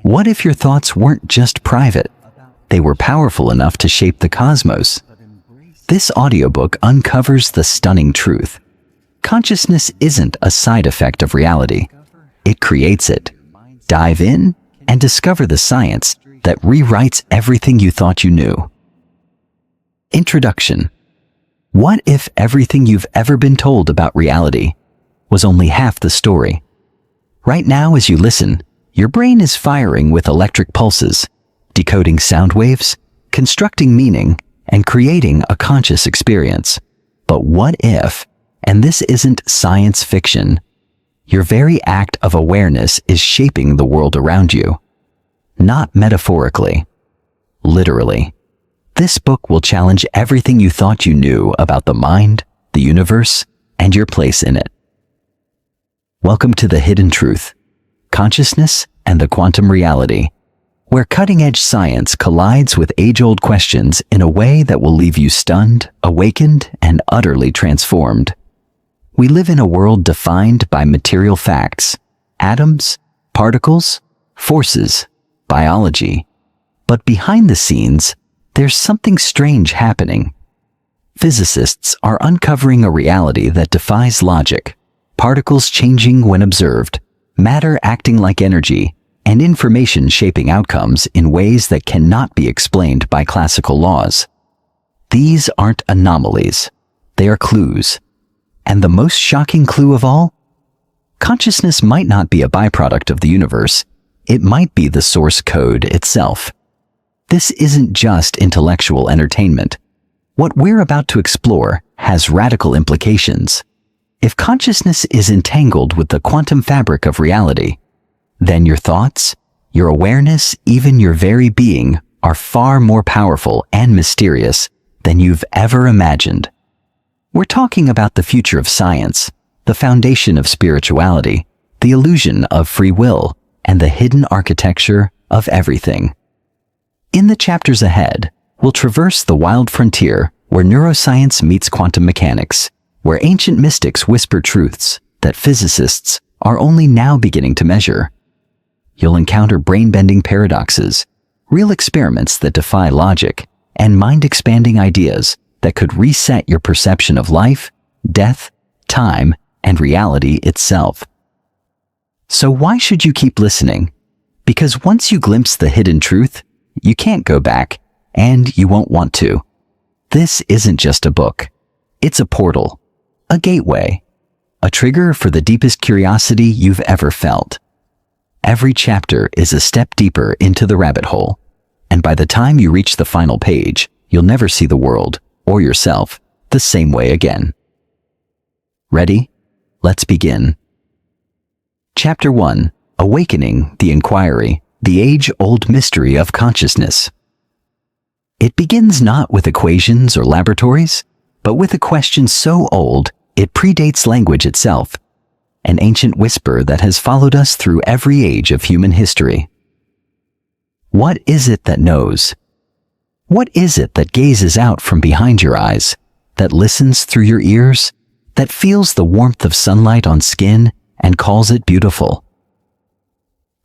What if your thoughts weren't just private? They were powerful enough to shape the cosmos. This audiobook uncovers the stunning truth. Consciousness isn't a side effect of reality. It creates it. Dive in and discover the science that rewrites everything you thought you knew. Introduction. What if everything you've ever been told about reality was only half the story? Right now, as you listen, your brain is firing with electric pulses, decoding sound waves, constructing meaning, and creating a conscious experience. But what if, and this isn't science fiction, your very act of awareness is shaping the world around you? Not metaphorically, literally. This book will challenge everything you thought you knew about the mind, the universe, and your place in it. Welcome to the hidden truth, consciousness and the quantum reality, where cutting-edge science collides with age-old questions in a way that will leave you stunned, awakened, and utterly transformed. We live in a world defined by material facts, atoms, particles, forces, biology. But behind the scenes, there's something strange happening. Physicists are uncovering a reality that defies logic, particles changing when observed, matter acting like energy, and information shaping outcomes in ways that cannot be explained by classical laws. These aren't anomalies, they are clues. And the most shocking clue of all? Consciousness might not be a byproduct of the universe, it might be the source code itself. This isn't just intellectual entertainment. What we're about to explore has radical implications. If consciousness is entangled with the quantum fabric of reality, then your thoughts, your awareness, even your very being are far more powerful and mysterious than you've ever imagined. We're talking about the future of science, the foundation of spirituality, the illusion of free will, and the hidden architecture of everything. In the chapters ahead, we'll traverse the wild frontier where neuroscience meets quantum mechanics, where ancient mystics whisper truths that physicists are only now beginning to measure. You'll encounter brain-bending paradoxes, real experiments that defy logic, and mind-expanding ideas that could reset your perception of life, death, time, and reality itself. So why should you keep listening? Because once you glimpse the hidden truth, you can't go back, and you won't want to. This isn't just a book. It's a portal, a gateway, a trigger for the deepest curiosity you've ever felt. Every chapter is a step deeper into the rabbit hole, and by the time you reach the final page, you'll never see the world, or yourself, the same way again. Ready? Let's begin. Chapter 1. Awakening the Inquiry, the age-old mystery of consciousness. It begins not with equations or laboratories, but with a question so old it predates language itself, an ancient whisper that has followed us through every age of human history. What is it that knows? What is it that gazes out from behind your eyes, that listens through your ears, that feels the warmth of sunlight on skin and calls it beautiful?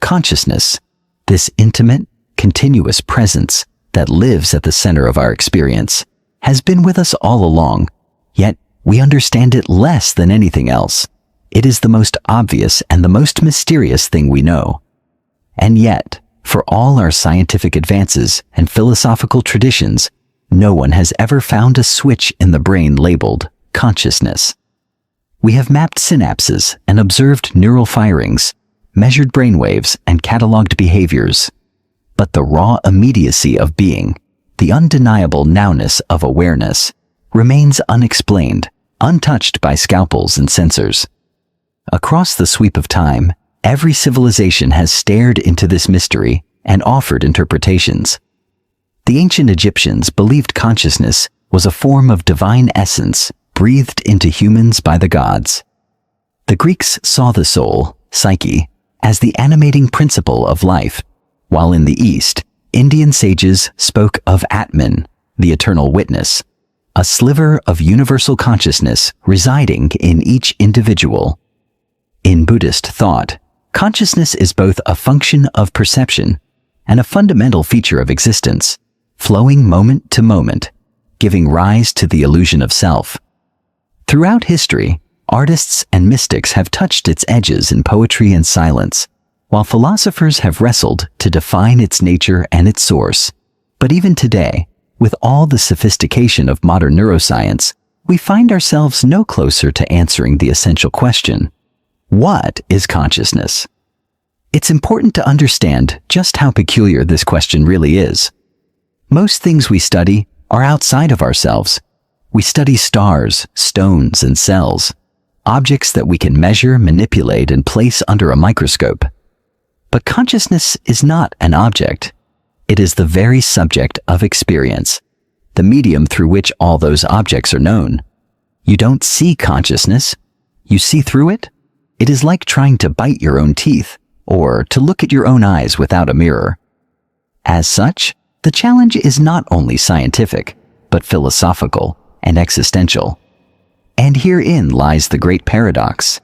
Consciousness, this intimate, continuous presence that lives at the center of our experience, has been with us all along, yet we understand it less than anything else. It is the most obvious and the most mysterious thing we know. And yet, for all our scientific advances and philosophical traditions, no one has ever found a switch in the brain labeled consciousness. We have mapped synapses and observed neural firings, measured brainwaves and cataloged behaviors. But the raw immediacy of being, the undeniable nowness of awareness, remains unexplained, untouched by scalpels and sensors. Across the sweep of time, every civilization has stared into this mystery and offered interpretations. The ancient Egyptians believed consciousness was a form of divine essence breathed into humans by the gods. The Greeks saw the soul, psyche, as the animating principle of life, while in the East, Indian sages spoke of Atman, the eternal witness, a sliver of universal consciousness residing in each individual. In Buddhist thought, Consciousness is both a function of perception and a fundamental feature of existence, flowing moment to moment, giving rise to the illusion of self. Throughout history, artists and mystics have touched its edges in poetry and silence, while philosophers have wrestled to define its nature and its source. But even today, with all the sophistication of modern neuroscience, we find ourselves no closer to answering the essential question: what is consciousness? It's important to understand just how peculiar this question really is. Most things we study are outside of ourselves. We study stars, stones, and cells, objects that we can measure, manipulate, and place under a microscope. But consciousness is not an object. It is the very subject of experience, the medium through which all those objects are known. You don't see consciousness, you see through it. It is like trying to bite your own teeth, or to look at your own eyes without a mirror. As such, the challenge is not only scientific, but philosophical and existential. And herein lies the great paradox.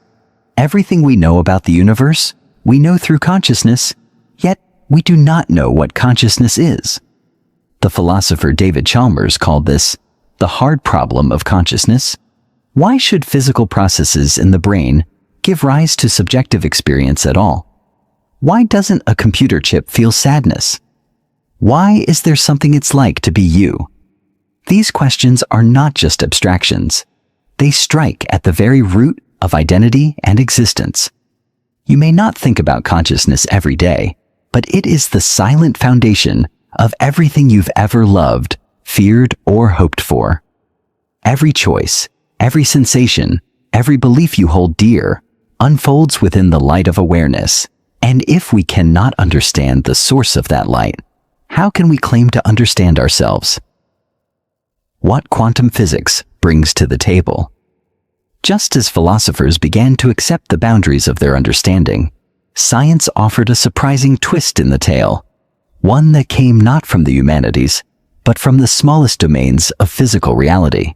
Everything we know about the universe, we know through consciousness, yet we do not know what consciousness is. The philosopher David Chalmers called this the hard problem of consciousness. Why should physical processes in the brain give rise to subjective experience at all? Why doesn't a computer chip feel sadness? Why is there something it's like to be you? These questions are not just abstractions. They strike at the very root of identity and existence. You may not think about consciousness every day, but it is the silent foundation of everything you've ever loved, feared, or hoped for. Every choice, every sensation, every belief you hold dear unfolds within the light of awareness. And if we cannot understand the source of that light, how can we claim to understand ourselves? What quantum physics brings to the table. Just as philosophers began to accept the boundaries of their understanding, science offered a surprising twist in the tale, one that came not from the humanities, but from the smallest domains of physical reality.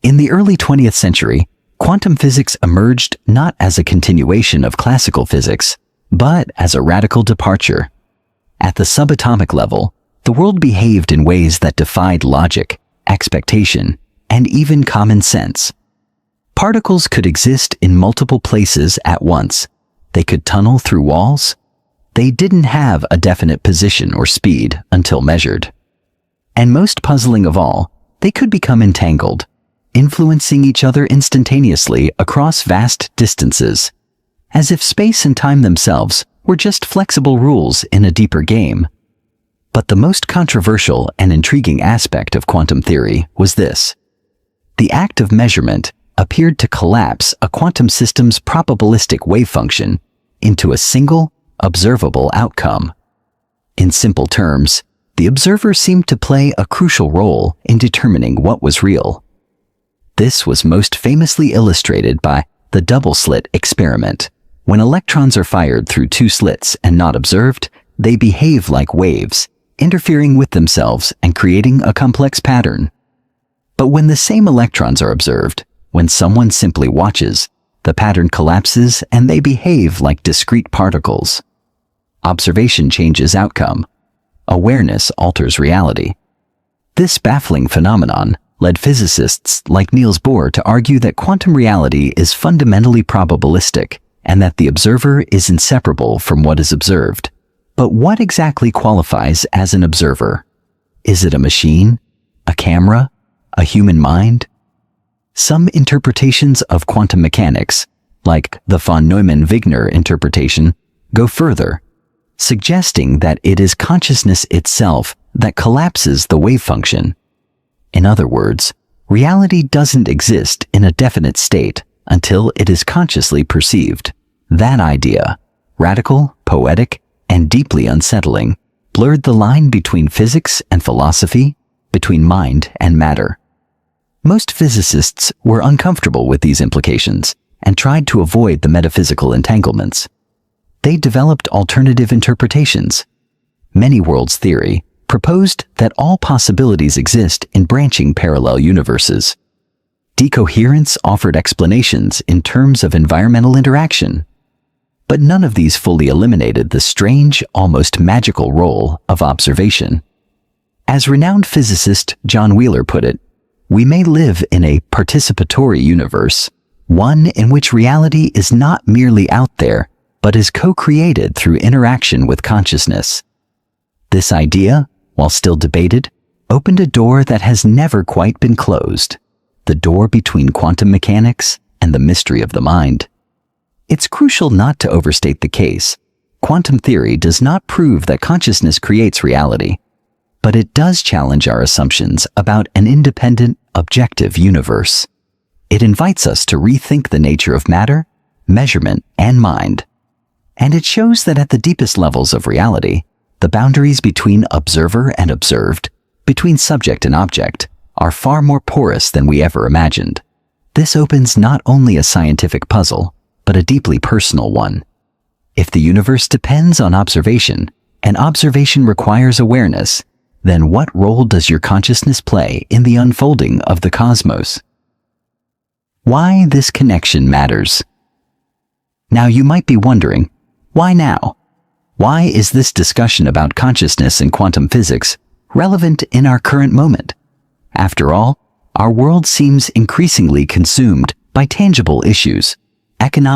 In the early 20th century, quantum physics emerged not as a continuation of classical physics, but as a radical departure. At the subatomic level, the world behaved in ways that defied logic, expectation, and even common sense. Particles could exist in multiple places at once. They could tunnel through walls. They didn't have a definite position or speed until measured. And most puzzling of all, they could become entangled, influencing each other instantaneously across vast distances, as if space and time themselves were just flexible rules in a deeper game. But the most controversial and intriguing aspect of quantum theory was this: the act of measurement appeared to collapse a quantum system's probabilistic wave function into a single, observable outcome. In simple terms, the observer seemed to play a crucial role in determining what was real. This was most famously illustrated by the double-slit experiment. When electrons are fired through two slits and not observed, they behave like waves, interfering with themselves and creating a complex pattern. But when the same electrons are observed, when someone simply watches, the pattern collapses and they behave like discrete particles. Observation changes outcome. Awareness alters reality. This baffling phenomenon led physicists like Niels Bohr to argue that quantum reality is fundamentally probabilistic and that the observer is inseparable from what is observed. But what exactly qualifies as an observer? Is it a machine, a camera, a human mind? Some interpretations of quantum mechanics, like the von Neumann-Wigner interpretation, go further, suggesting that it is consciousness itself that collapses the wave function. In other words, reality doesn't exist in a definite state until it is consciously perceived. That idea, radical, poetic, and deeply unsettling, blurred the line between physics and philosophy, between mind and matter. Most physicists were uncomfortable with these implications and tried to avoid the metaphysical entanglements. They developed alternative interpretations. Many worlds theory proposed that all possibilities exist in branching parallel universes. Decoherence offered explanations in terms of environmental interaction. But none of these fully eliminated the strange, almost magical role of observation. As renowned physicist John Wheeler put it, we may live in a participatory universe, one in which reality is not merely out there, but is co-created through interaction with consciousness. This idea, while still debated, opened a door that has never quite been closed, the door between quantum mechanics and the mystery of the mind. It's crucial not to overstate the case. Quantum theory does not prove that consciousness creates reality, but it does challenge our assumptions about an independent, objective universe. It invites us to rethink the nature of matter, measurement, and mind. And it shows that at the deepest levels of reality, the boundaries between observer and observed, between subject and object, are far more porous than we ever imagined. This opens not only a scientific puzzle, but a deeply personal one. If the universe depends on observation, and observation requires awareness, then what role does your consciousness play in the unfolding of the cosmos? Why this connection matters. Now you might be wondering, why now? Why is this discussion about consciousness and quantum physics relevant in our current moment? After all, our world seems increasingly consumed by tangible issues, economic